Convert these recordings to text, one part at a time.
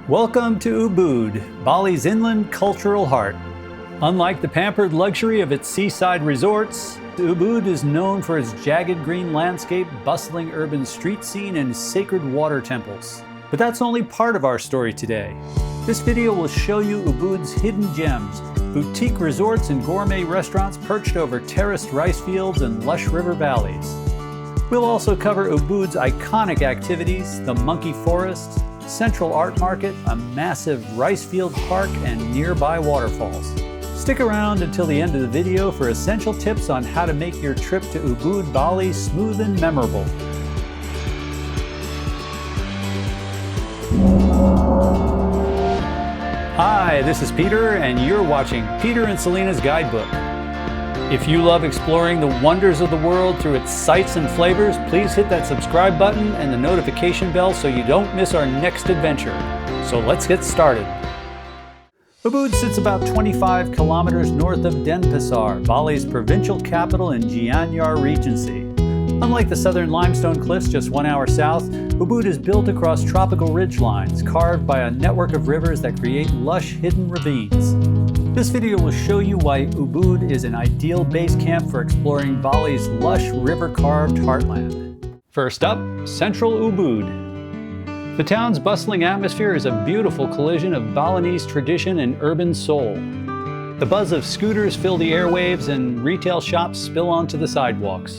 Welcome to Ubud, Bali's inland cultural heart. Unlike the pampered luxury of its seaside resorts, Ubud is known for its jagged green landscape, bustling urban street scene, and sacred water temples. But that's only part of our story today. This video will show you Ubud's hidden gems, boutique resorts and gourmet restaurants perched over terraced rice fields and lush river valleys. We'll also cover Ubud's iconic activities, the monkey forests, Central Art Market, a massive rice field park, and nearby waterfalls. Stick around until the end of the video for essential tips on how to make your trip to Ubud, Bali smooth and memorable. Hi, this is Peter, and you're watching Peter and Selena's Guidebook. If you love exploring the wonders of the world through its sights and flavors, please hit that subscribe button and the notification bell so you don't miss our next adventure. So let's get started. Ubud sits about 25 kilometers north of Denpasar, Bali's provincial capital in Gianyar Regency. Unlike the southern limestone cliffs just 1 hour south, Ubud is built across tropical ridgelines, carved by a network of rivers that create lush hidden ravines. This video will show you why Ubud is an ideal base camp for exploring Bali's lush river-carved heartland. First up, Central Ubud. The town's bustling atmosphere is a beautiful collision of Balinese tradition and urban soul. The buzz of scooters fill the airwaves and retail shops spill onto the sidewalks.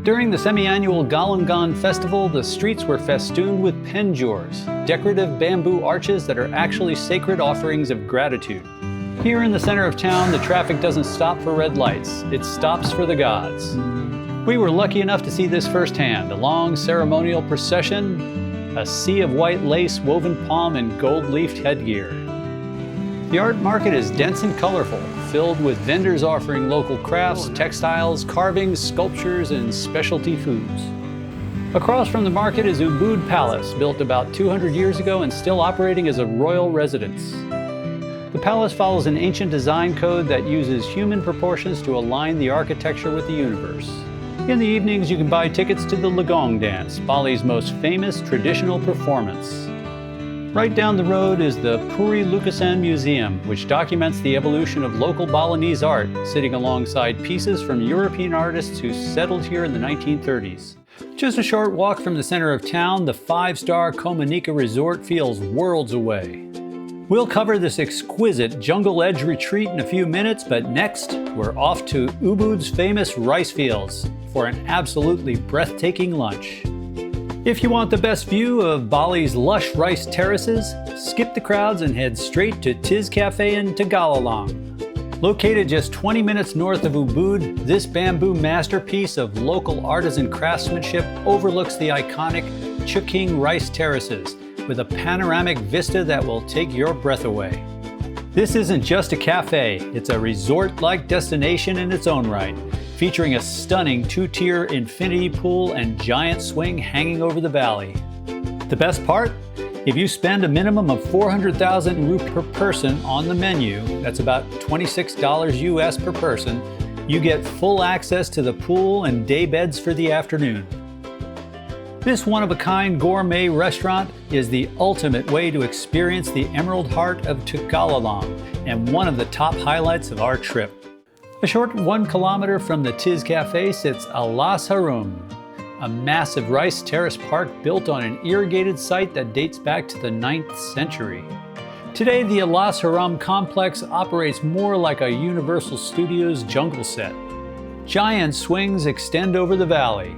During the semi-annual Tegalalang festival, the streets were festooned with penjures, decorative bamboo arches that are actually sacred offerings of gratitude. Here in the center of town, the traffic doesn't stop for red lights, it stops for the gods. We were lucky enough to see this firsthand, a long ceremonial procession, a sea of white lace, woven palm, and gold-leafed headgear. The art market is dense and colorful, filled with vendors offering local crafts, textiles, carvings, sculptures, and specialty foods. Across from the market is Ubud Palace, built about 200 years ago and still operating as a royal residence. The palace follows an ancient design code that uses human proportions to align the architecture with the universe. In the evenings, you can buy tickets to the Telalagang dance, Bali's most famous traditional performance. Right down the road is the Puri Lukisan Museum, which documents the evolution of local Balinese art, sitting alongside pieces from European artists who settled here in the 1930s. Just a short walk from the center of town, the five-star Komaneka Resort feels worlds away. We'll cover this exquisite jungle edge retreat in a few minutes, but next, we're off to Ubud's famous rice fields for an absolutely breathtaking lunch. If you want the best view of Bali's lush rice terraces, skip the crowds and head straight to Tiz Cafe in Tegalalang. Located just 20 minutes north of Ubud, this bamboo masterpiece of local artisan craftsmanship overlooks the iconic Chuking rice terraces, with a panoramic vista that will take your breath away. This isn't just a cafe, it's a resort-like destination in its own right, featuring a stunning two-tier infinity pool and giant swing hanging over the valley. The best part? If you spend a minimum of 400,000 rupees per person on the menu, that's about $26 US per person, you get full access to the pool and day beds for the afternoon. This one-of-a-kind gourmet restaurant is the ultimate way to experience the emerald heart of Tegalalang and one of the top highlights of our trip. A short 1 kilometer from the Tiz Cafe sits Harum, a massive rice terrace park built on an irrigated site that dates back to the 9th century. Today, the Harum complex operates more like a Universal Studios jungle set. Giant swings extend over the valley.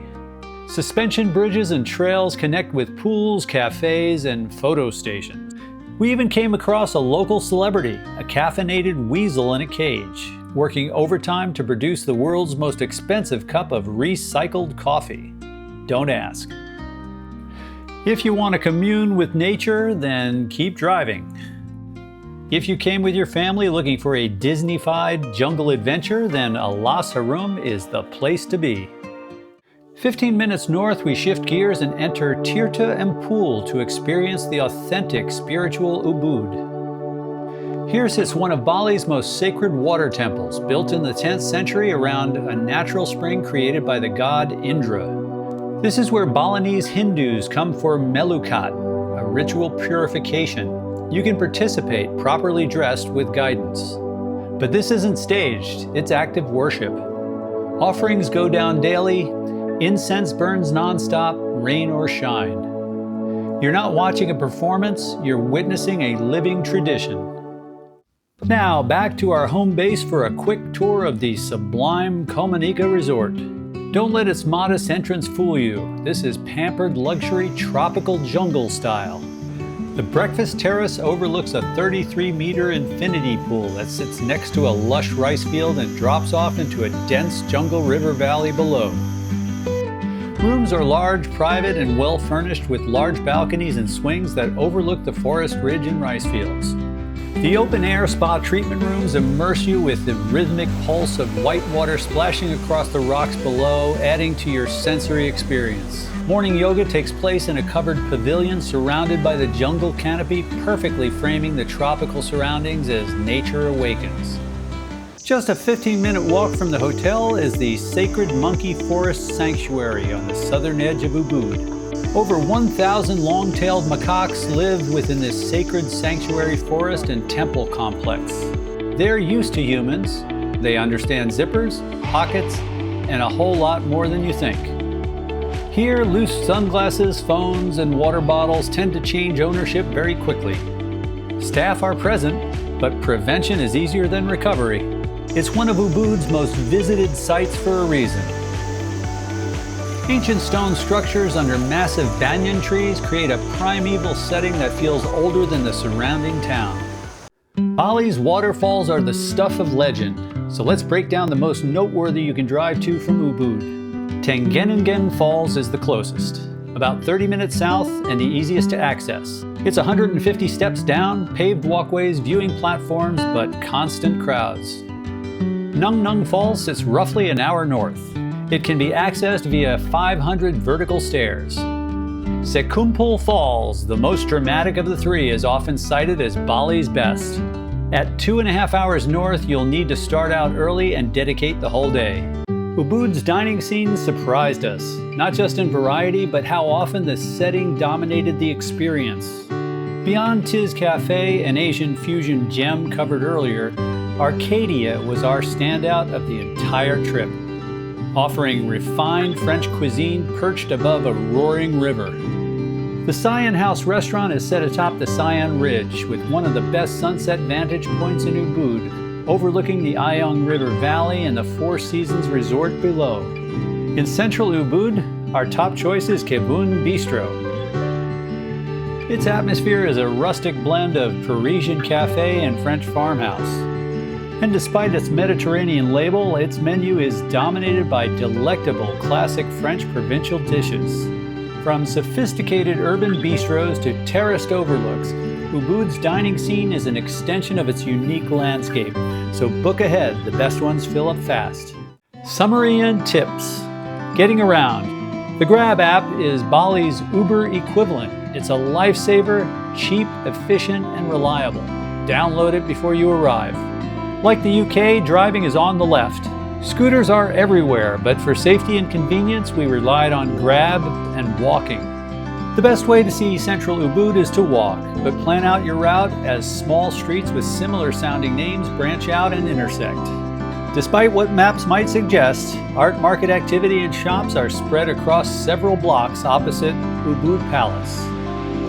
Suspension bridges and trails connect with pools, cafes, and photo stations. We even came across a local celebrity, a caffeinated weasel in a cage, working overtime to produce the world's most expensive cup of recycled coffee. Don't ask. If you want to commune with nature, then keep driving. If you came with your family looking for a Disney-fied jungle adventure, then Harum is the place to be. 15 minutes north, we shift gears and enter Tirta Empul to experience the authentic spiritual Ubud. Here sits one of Bali's most sacred water temples, built in the 10th century around a natural spring created by the god Indra. This is where Balinese Hindus come for melukat, a ritual purification. you can participate properly dressed with guidance. But this isn't staged, it's active worship. Offerings go down daily, incense burns nonstop, rain or shine. You're not watching a performance, you're witnessing a living tradition. Now back to our home base for a quick tour of the sublime Komaneka Resort. Don't let its modest entrance fool you. This is pampered luxury tropical jungle style. The breakfast terrace overlooks a 33-meter infinity pool that sits next to a lush rice field and drops off into a dense jungle river valley below. Rooms are large, private, and well furnished with large balconies and swings that overlook the forest ridge and rice fields. The open-air spa treatment rooms immerse you with the rhythmic pulse of white water splashing across the rocks below, adding to your sensory experience. Morning yoga takes place in a covered pavilion surrounded by the jungle canopy, perfectly framing the tropical surroundings as nature awakens. Just a 15-minute walk from the hotel is the Sacred Monkey Forest Sanctuary on the southern edge of Ubud. Over 1,000 long-tailed macaques live within this sacred sanctuary forest and temple complex. They're used to humans. They understand zippers, pockets, and a whole lot more than you think. Here, loose sunglasses, phones, and water bottles tend to change ownership very quickly. Staff are present, but prevention is easier than recovery. It's one of Ubud's most visited sites for a reason. Ancient stone structures under massive banyan trees create a primeval setting that feels older than the surrounding town. Bali's waterfalls are the stuff of legend, so let's break down the most noteworthy you can drive to from Ubud. Tegenungan Falls is the closest, about 30 minutes south and the easiest to access. It's 150 steps down, paved walkways, viewing platforms, but constant crowds. Nungnung Falls sits roughly an hour north. It can be accessed via 500 vertical stairs. Sekumpul Falls, the most dramatic of the three, is often cited as Bali's best. At 2.5 hours north, you'll need to start out early and dedicate the whole day. Ubud's dining scene surprised us, not just in variety, but how often the setting dominated the experience. Beyond Tiz Cafe, an Asian fusion gem covered earlier, Arcadia was our standout of the entire trip, offering refined French cuisine perched above a roaring river. The Cyan House restaurant is set atop the Cyan Ridge with one of the best sunset vantage points in Ubud, overlooking the Ayong River Valley and the Four Seasons Resort below. In central Ubud, our top choice is Kebun Bistro. Its atmosphere is a rustic blend of Parisian cafe and French farmhouse. And despite its Mediterranean label, its menu is dominated by delectable classic French provincial dishes. From sophisticated urban bistros to terraced overlooks, Ubud's dining scene is an extension of its unique landscape, so book ahead, the best ones fill up fast. Summary and tips. Getting around. The Grab app is Bali's Uber equivalent. It's a lifesaver, cheap, efficient, and reliable. Download it before you arrive. Like the UK, driving is on the left. Scooters are everywhere, but for safety and convenience, we relied on Grab and walking. The best way to see central Ubud is to walk, but plan out your route as small streets with similar sounding names branch out and intersect. Despite what maps might suggest, art market activity and shops are spread across several blocks opposite Ubud Palace.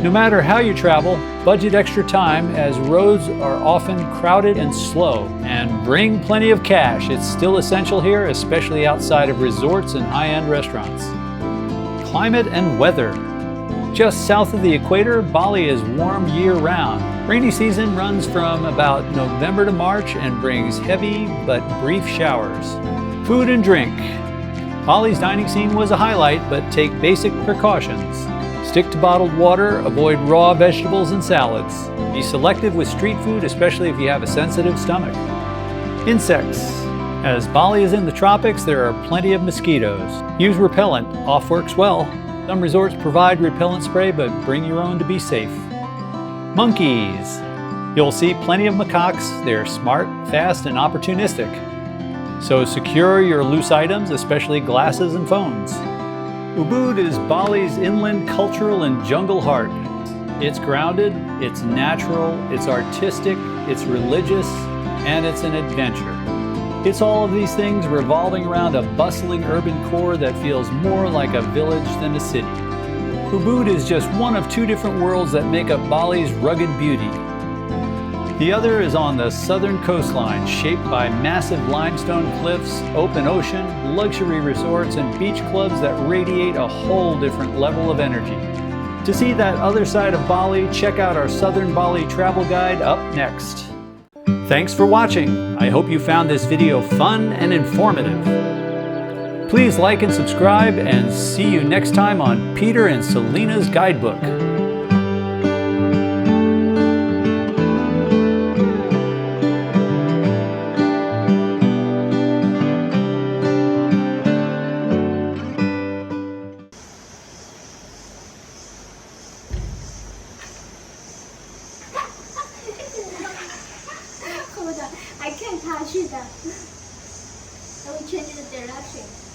No matter how you travel, budget extra time as roads are often crowded and slow, and bring plenty of cash. It's still essential here, especially outside of resorts and high-end restaurants. Climate and weather. Just south of the equator, Bali is warm year-round. Rainy season runs from about November to March and brings heavy but brief showers. Food and drink. Bali's dining scene was a highlight, but take basic precautions. Stick to bottled water, avoid raw vegetables and salads. Be selective with street food, especially if you have a sensitive stomach. Insects. As Bali is in the tropics, there are plenty of mosquitoes. Use repellent, off works well. Some resorts provide repellent spray, but bring your own to be safe. Monkeys. You'll see plenty of macaques. They're smart, fast, and opportunistic. So secure your loose items, especially glasses and phones. Ubud is Bali's inland cultural and jungle heart. It's grounded, It's natural, it's artistic, it's religious, and it's an adventure. It's all of these things revolving around a bustling urban core that feels more like a village than a city. Ubud is just one of two different worlds that make up Bali's rugged beauty. The other is on the southern coastline, shaped by massive limestone cliffs, open ocean, luxury resorts, and beach clubs that radiate a whole different level of energy. To see that other side of Bali, check out our Southern Bali travel guide up next. Thanks for watching. I hope you found this video fun and informative. Please like and subscribe, and see you next time on Peter and Selena's Guidebook. Hold on, I can't touch it. I will change the direction.